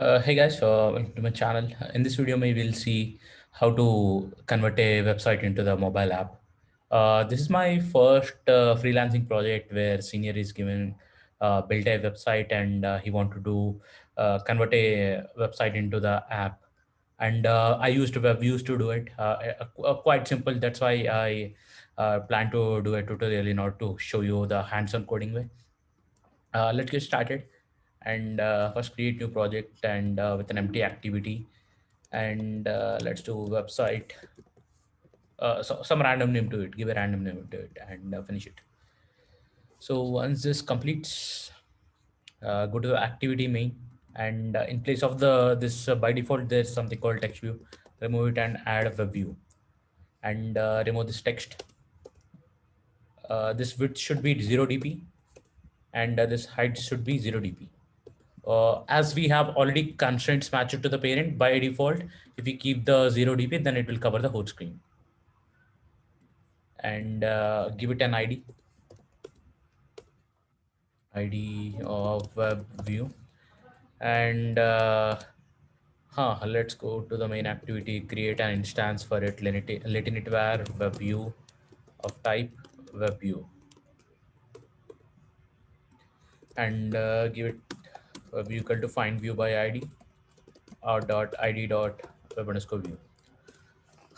Hey guys, welcome to my channel. In this video, we will see how to convert a website into the mobile app. This is my first freelancing project where senior is given build a website and he want to do convert a website into the app. And I used WebViews to do it. Quite simple. That's why I plan to do a tutorial in order to show you the hands-on coding way. Let's get started and first create new project and with an empty activity and let's do website, so some random name to it, give a random name to it and finish it. So once this completes, go to the activity main and in place of the this by default there's something called text view. Remove it and add a web view and remove this text. This width should be 0 dp and this height should be 0 dp. As we have already constraints matched to the parent by default, if we keep the 0 dp, then it will cover the whole screen. And give it an ID of web view. And let's go to the main activity, create an instance for it, let it var web view of type web view. And give it a view equal to find view by ID or dot ID dot web underscore view.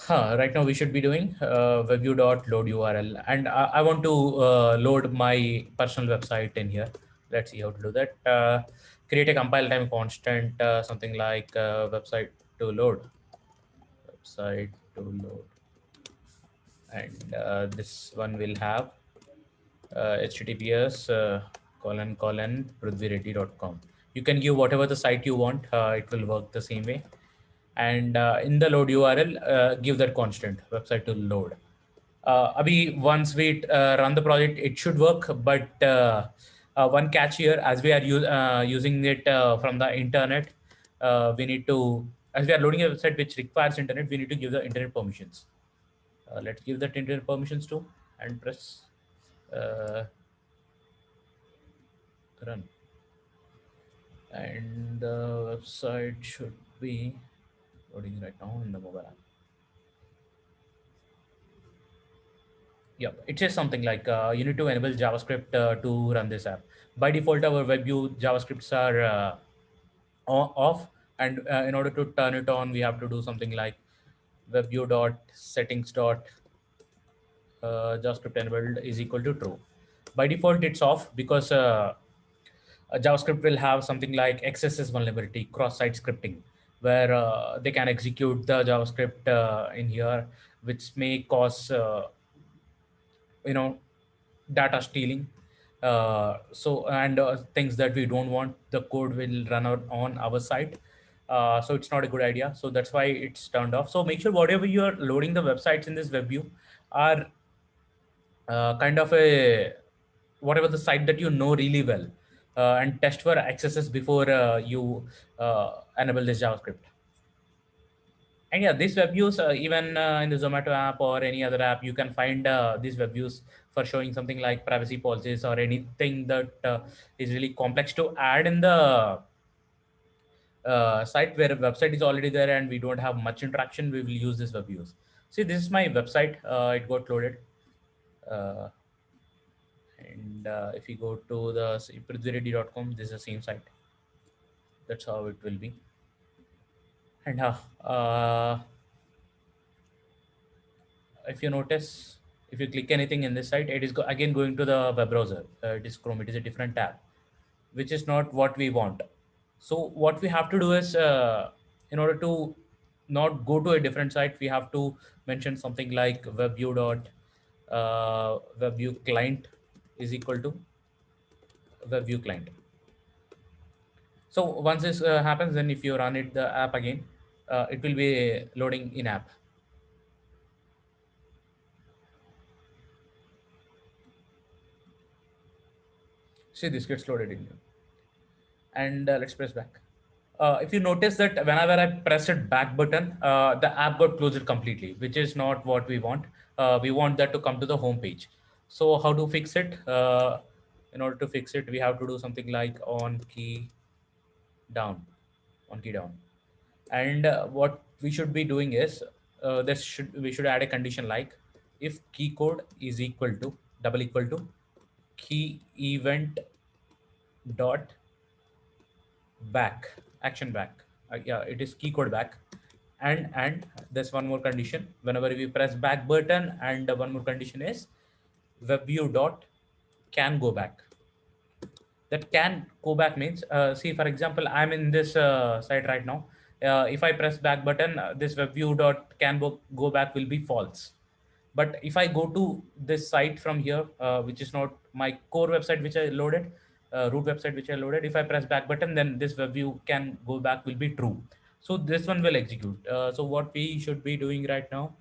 Right now we should be doing webview.load URL, and I want to load my personal website in here. Let's see how to do that. Create a compile time constant, something like website to load, website to load, and this one will have https colon prithvireddy.com. You can give whatever the site you want. It will work the same way. And in the load URL, give that constant website to load. Abhi, once we run the project, it should work. But one catch here, as we are using it from the internet, we need to, as we are loading a website which requires internet, we need to give the internet permissions. Let's give that internet permissions to and press uh, run. And the website should be loading right now in the mobile app. Yeah, it says something like you need to enable JavaScript to run this app. By default, our WebView JavaScripts are off, and in order to turn it on, we have to do something like WebView dot settings dot JavaScript enabled is equal to true. By default, it's off because JavaScript will have something like XSS vulnerability, cross-site scripting, where they can execute the JavaScript in here, which may cause you know data stealing. So and things that we don't want, the code will run out on our site. So it's not a good idea. So that's why it's turned off. So make sure whatever you are loading the websites in this web view are kind of a whatever the site that you know really well, and test for accesses before you enable this JavaScript. And yeah, these web views, even in the Zomato app or any other app, you can find these web views for showing something like privacy policies or anything that is really complex to add in the site where a website is already there and we don't have much interaction. We will use this web views. See, this is my website. It got loaded. Uh, and if you go to the prithvireddy.com, this is the same site. That's how it will be. And if you notice, if you click anything in this site, it is again going to the web browser. It is Chrome. It is a different tab, which is not what we want. So what we have to do is, in order to not go to a different site, we have to mention something like webview client is equal to webview client. So once this happens, then if you run it the app again, it will be loading in app. See, this gets loaded in here. And let's press back. If you notice that whenever I press it back button, the app got closed completely, which is not what we want. We want that to come to the home page. So how to fix it? In order to fix it, we have to do something like on key down. one key down. And what we should be doing is, this should we should add a condition like, if key code is equal to double equal to key event dot back, action back. Yeah, it is key code back. And there's one more condition whenever we press back button, and one more condition is web view dot can go back. That can go back means, see, for example, I'm in this site right now. If I press back button, this web view dot can go back will be false. But if I go to this site from here, which is not my core website which I loaded, root website which I loaded, if I press back button, then this web view can go back will be true. So this one will execute. So what we should be doing right now,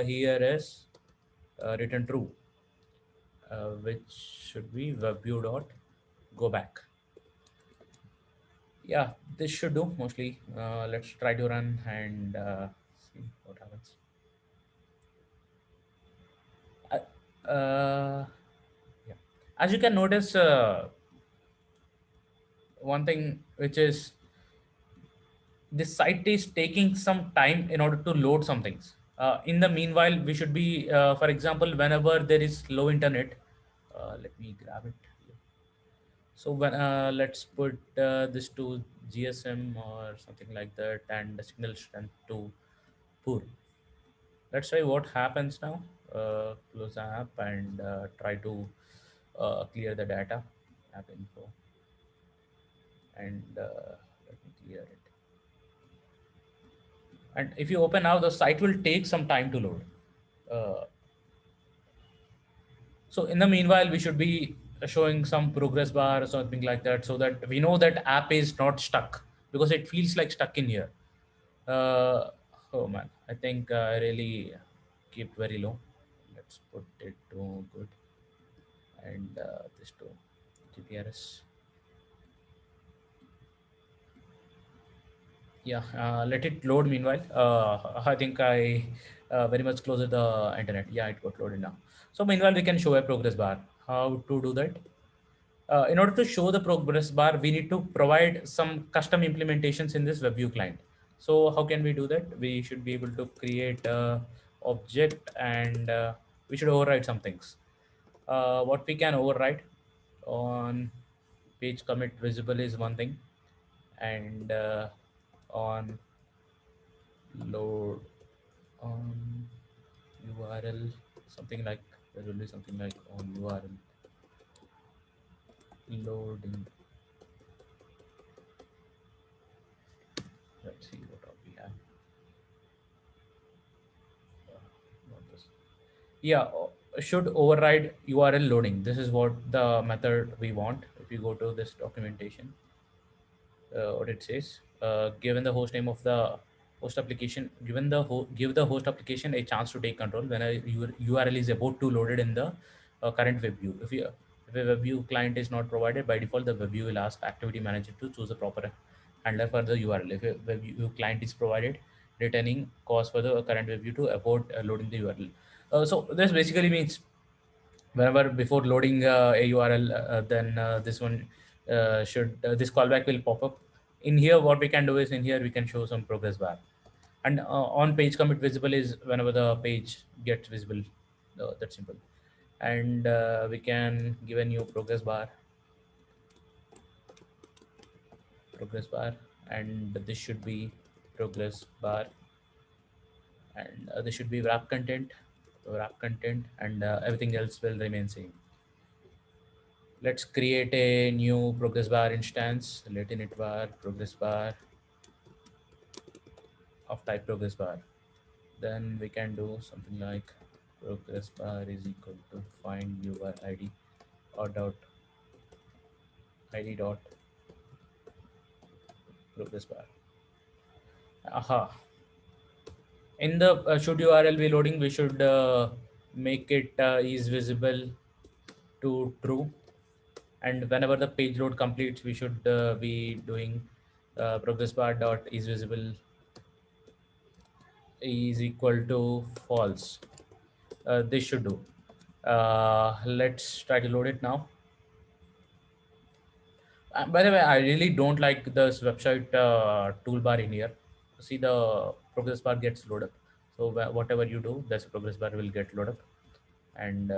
here is return true, which should be web view dot go back. Yeah, this should do mostly. Let's try to run and see what happens. Uh, yeah. As you can notice, one thing which is, this site is taking some time in order to load some things. In the meanwhile, we should be, for example, whenever there is low internet, let me grab it. So when, let's put this to GSM or something like that, and the signal strength to poor. Let's try what happens now. Close the app and try to clear the data, app info, and let me clear it. And if you open now, the site will take some time to load. Uh, so in the meanwhile, we should be showing some progress bar or something like that, so that we know that app is not stuck, because it feels like stuck in here. Uh, oh man, I think I really keep very low. Let's put it to good, and this to GPRS. Yeah, let it load meanwhile. I think I very much closer the internet. Yeah, it got loaded now. So meanwhile, we can show a progress bar. How to do that? In order to show the progress bar, we need to provide some custom implementations in this WebView client. So how can we do that? We should be able to create a object, and we should override some things. What we can override on page commit visible is one thing, and on load on URL, something like, there will be something like on URL loading. Let's see what all we have. Not this. Yeah, should override URL loading. This is what the method we want. If you go to this documentation, what it says, given the host name of the host application, give the host application a chance to take control when a URL is about to loaded in the current web view. If a web view client is not provided, by default the web view will ask activity manager to choose a proper handler for the URL. If a web view client is provided, returning cause for the current web view to abort loading the URL. So this basically means, whenever before loading a URL, then this one should this callback will pop up. In here, what we can do is, in here we can show some progress bar, and on page commit visible is whenever the page gets visible. That's simple. And we can give a new progress bar, and this should be progress bar, and this should be wrap content, and everything else will remain same. Let's create a new progress bar instance. Let init var progress bar of type progress bar. Then we can do something like progress bar is equal to find URID or dot id dot progress bar. Aha. In the should URL be loading, we should make it is visible to true. And whenever the page load completes, we should be doing progress bar dot is visible is equal to false. This should do. Let's try to load it now. By the way, I really don't like this website toolbar in here. See, the progress bar gets loaded up. So whatever you do, this progress bar will get loaded up, and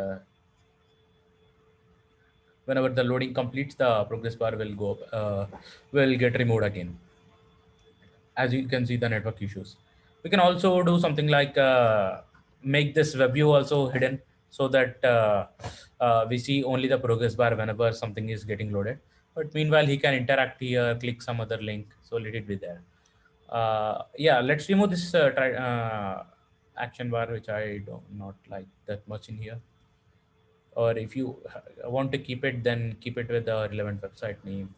whenever the loading completes, the progress bar will go will get removed again. As you can see, the network issues. We can also do something like make this web view also hidden, so that we see only the progress bar whenever something is getting loaded. But meanwhile, he can interact here, click some other link, so let it be there. Yeah, let's remove this action bar, which I don't not like that much in here. Or if you want to keep it, then keep it with the relevant website name.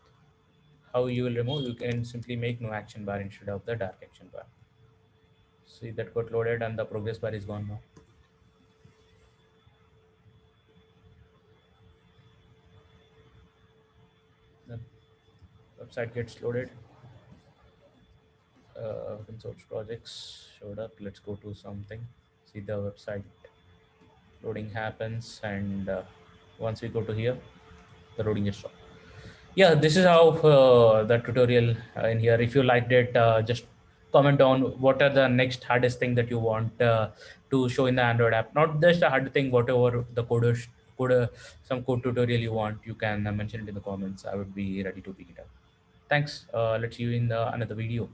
How you will remove? You can simply make no action bar instead of the dark action bar. See, that got loaded and the progress bar is gone now. The website gets loaded. Open source projects showed up. Let's go to something. See, the website loading happens, and once we go to here, the loading is stopped. Yeah, this is how the tutorial in here. If you liked it, just comment down what are the next hardest thing that you want to show in the Android app. Not just a hard thing, whatever the code some code tutorial you want, you can mention it in the comments. I would be ready to pick it up. Thanks. Let's see you in the another video.